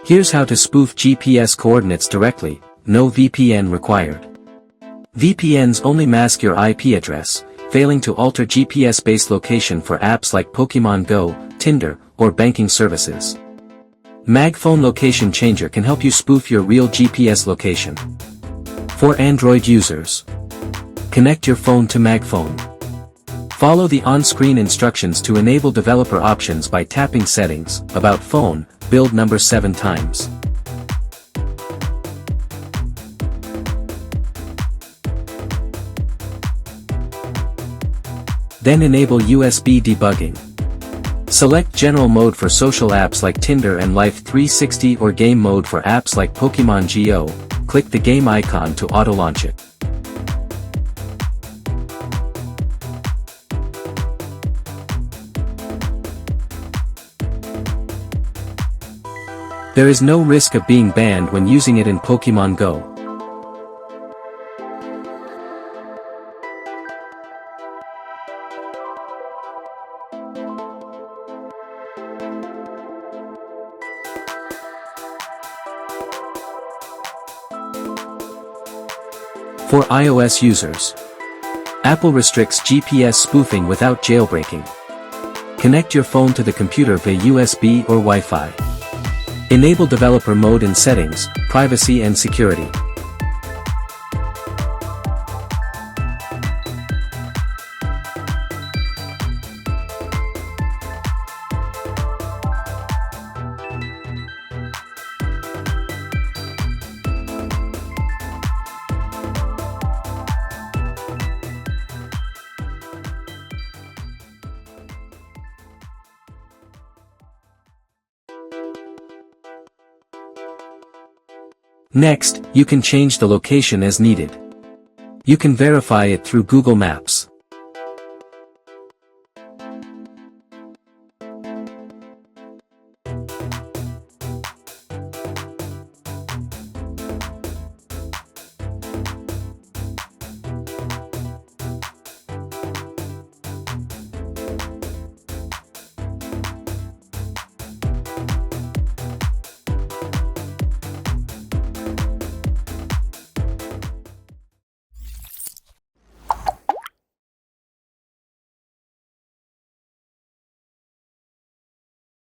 Here's how to spoof GPS coordinates directly, no VPN required. VPNs only mask your IP address, failing to alter GPS-based location for apps like Pokemon Go, Tinder, or banking services. MagFone Location Changer can help you spoof your real GPS location. For Android users, connect your phone to MagFone. Follow the on-screen instructions to enable developer options by tapping Settings, About Phone, build number 7 times. Then enable USB debugging. Select General Mode for social apps like Tinder and Life 360 or Game Mode for apps like Pokemon Go. Click the game icon to auto-launch it. There is no risk of being banned when using it in Pokemon Go. For iOS users, Apple restricts GPS spoofing without jailbreaking. Connect your phone to the computer via USB or Wi-Fi. Enable developer mode in Settings, Privacy and Security. Next, you can change the location as needed. You can verify it through Google Maps.